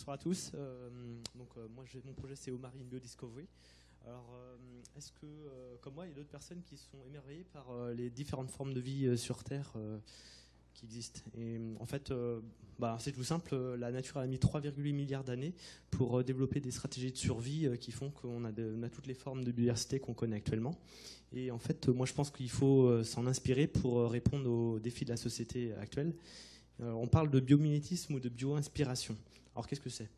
bonsoir à tous. Mon projet c'est Omarine Biodiscovery. Alors, est-ce que, comme moi, il y a d'autres personnes qui sont émerveillées par les différentes formes de vie sur Terre qui existent? Et en fait, c'est tout simple. La nature a mis 3,8 milliards d'années pour développer des stratégies de survie qui font qu'on a, on a toutes les formes de biodiversité qu'on connaît actuellement. Et en fait, moi, je pense qu'il faut s'en inspirer pour répondre aux défis de la société actuelle. On parle de biomimétisme ou de bio-inspiration. Alors, qu'est-ce que c'est?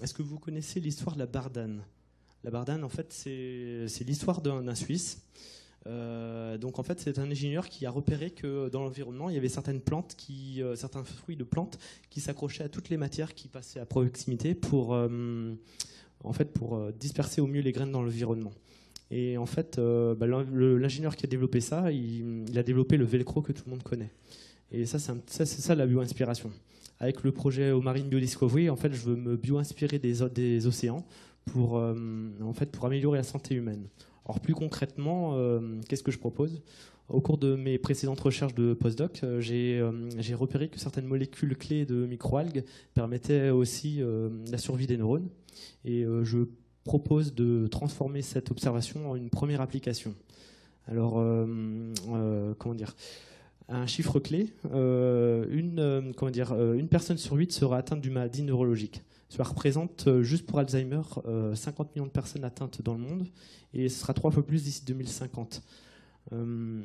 Est-ce que vous connaissez l'histoire de la bardane? La bardane, en fait, c'est l'histoire d'un Suisse. Donc, en fait, c'est un ingénieur qui a repéré que dans l'environnement, il y avait certaines plantes, certains fruits de plantes qui s'accrochaient à toutes les matières qui passaient à proximité pour disperser au mieux les graines dans l'environnement. Et en fait, l'ingénieur qui a développé ça, il a développé le velcro que tout le monde connaît. Et ça, c'est ça la bio-inspiration. Avec le projet Omarine Biodiscovery, en fait, je veux me bio-inspirer des océans pour améliorer la santé humaine. Alors plus concrètement, qu'est-ce que je propose? Au cours de mes précédentes recherches de postdoc, j'ai repéré que certaines molécules clés de microalgues permettaient aussi la survie des neurones. Et je propose de transformer cette observation en une première application. Alors, comment dire? Un chiffre clé, une personne sur 8 sera atteinte d'une maladie neurologique. Cela représente, juste pour Alzheimer, 50 millions de personnes atteintes dans le monde, et ce sera 3 fois plus d'ici 2050. En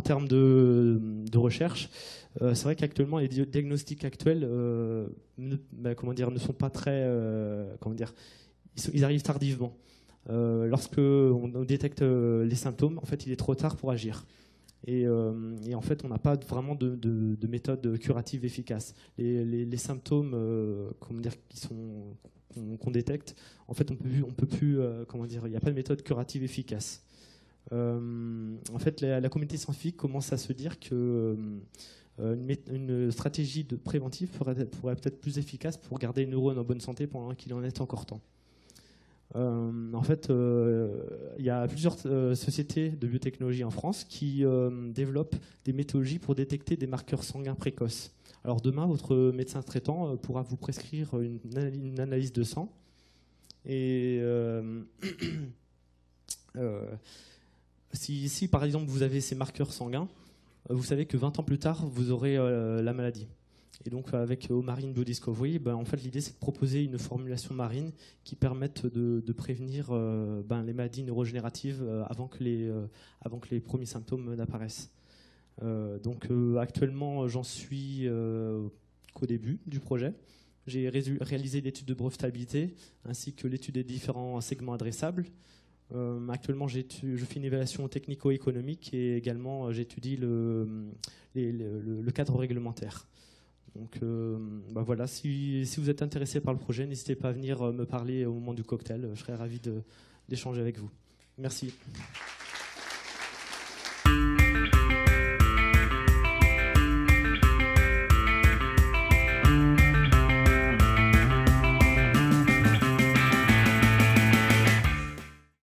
termes de recherche, c'est vrai qu'actuellement, les diagnostics actuels ne sont pas très... ils arrivent tardivement. Lorsque on détecte les symptômes, en fait, il est trop tard pour agir. Et en fait, on n'a pas vraiment de méthode curative efficace. Les symptômes qu'on détecte, en fait, on peut plus, il n'y a pas de méthode curative efficace. En fait, la communauté scientifique commence à se dire que une stratégie préventive pourrait peut-être plus efficace pour garder les neurones en bonne santé pendant qu'il en est encore temps. Il y a plusieurs sociétés de biotechnologie en France qui développent des méthodologies pour détecter des marqueurs sanguins précoces. Alors demain, votre médecin traitant pourra vous prescrire une analyse de sang. Et si par exemple vous avez ces marqueurs sanguins, vous savez que 20 ans plus tard, vous aurez la maladie. Et donc avec Omarine Biodiscovery, en fait, l'idée c'est de proposer une formulation marine qui permette de prévenir les maladies neurogénératives avant que les premiers symptômes n'apparaissent. Actuellement, j'en suis qu'au début du projet. J'ai réalisé l'étude de brevetabilité ainsi que l'étude des différents segments adressables. Actuellement, je fais une évaluation technico-économique et également j'étudie le cadre réglementaire. Donc voilà, si vous êtes intéressé par le projet, n'hésitez pas à venir me parler au moment du cocktail. Je serai ravi d'échanger avec vous. Merci.